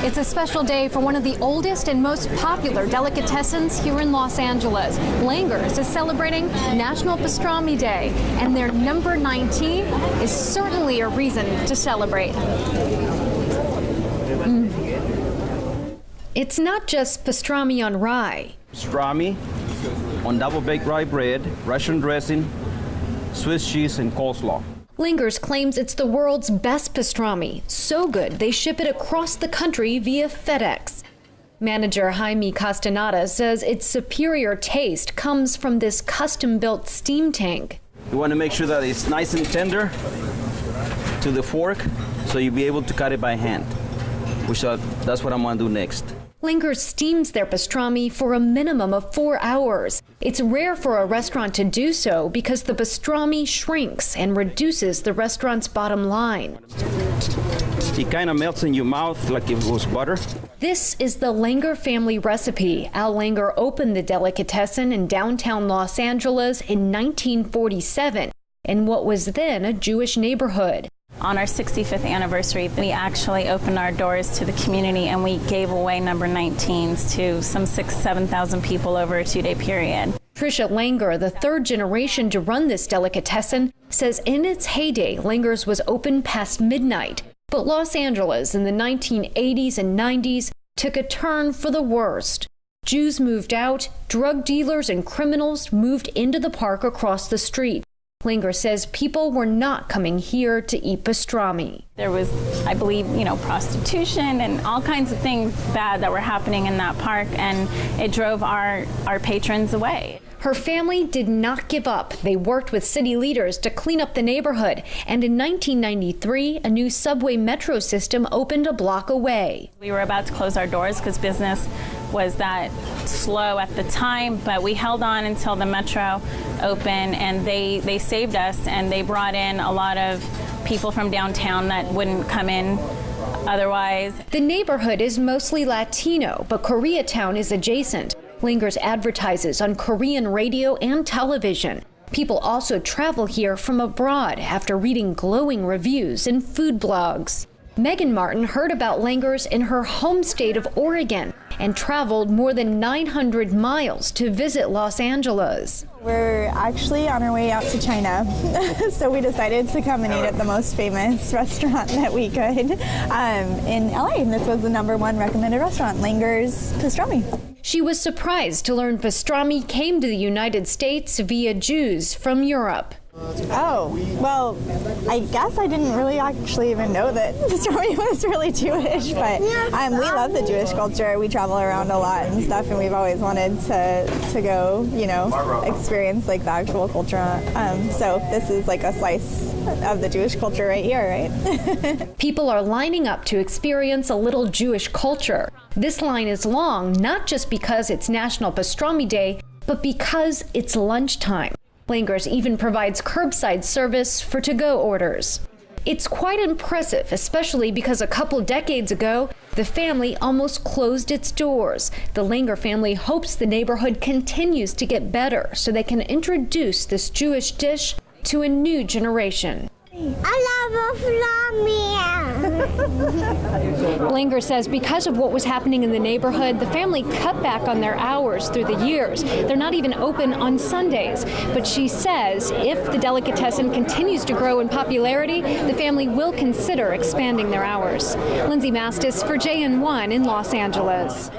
It's a special day for one of the oldest and most popular delicatessens here in Los Angeles. Langer's is celebrating National Pastrami Day, and their number 19 is certainly a reason to celebrate. It's not just pastrami on rye. Pastrami on double-baked rye bread, Russian dressing, Swiss cheese, and coleslaw. Langer's claims it's the world's best pastrami, so good they ship it across the country via FedEx. Manager Jaime Castaneda says its superior taste comes from this custom-built steam tank. You want to make sure that it's nice and tender to the fork, so you'll be able to cut it by hand, which that's what I'm going to do next. Langer's steams their pastrami for a minimum of 4 hours. It's rare for a restaurant to do so because the pastrami shrinks and reduces the restaurant's bottom line. It kind of melts in your mouth like if it was butter. This is the Langer family recipe. Al Langer opened the delicatessen in downtown Los Angeles in 1947 in what was then a Jewish neighborhood. On our 65th anniversary, we actually opened our doors to the community and we gave away number 19s to some 7,000 people over a 2-day period. Tricia Langer, the third generation to run this delicatessen, says in its heyday, Langer's was open past midnight. But Los Angeles in the 1980s and 90s took a turn for the worst. Jews moved out, drug dealers and criminals moved into the park across the street. Langer says people were not coming here to eat pastrami. There was, I believe, prostitution and all kinds of things bad that were happening in that park, and it drove our patrons away. Her family did not give up. They worked with city leaders to clean up the neighborhood, and in 1993, a new subway metro system opened a block away. We were about to close our doors because business was that slow at the time, but we held on until the metro opened, and they saved us, and they brought in a lot of people from downtown that wouldn't come in otherwise. The neighborhood is mostly Latino, but Koreatown is adjacent. Langer's advertises on Korean radio and television. People also travel here from abroad after reading glowing reviews in food blogs. Megan Martin heard about Langer's in her home state of Oregon and traveled more than 900 miles to visit Los Angeles. We're actually on our way out to China, so we decided to come and eat at the most famous restaurant that we could in LA. And this was the #1 recommended restaurant, Langer's Pastrami. She was surprised to learn pastrami came to the United States via Jews from Europe. Oh, well, I guess I didn't really actually even know that pastrami was really Jewish, but we love the Jewish culture. We travel around a lot and stuff, and we've always wanted to go, experience like the actual culture. So this is like a slice of the Jewish culture right here, right? People are lining up to experience a little Jewish culture. This line is long, not just because it's National Pastrami Day, but because it's lunchtime. Langer's even provides curbside service for to-go orders. It's quite impressive, especially because a couple decades ago, the family almost closed its doors. The Langer family hopes the neighborhood continues to get better so they can introduce this Jewish dish to a new generation. I love pastrami. Langer says because of what was happening in the neighborhood, the family cut back on their hours through the years. They're not even open on Sundays. But she says if the delicatessen continues to grow in popularity, the family will consider expanding their hours. Lindsay Mastis for JN1 in Los Angeles.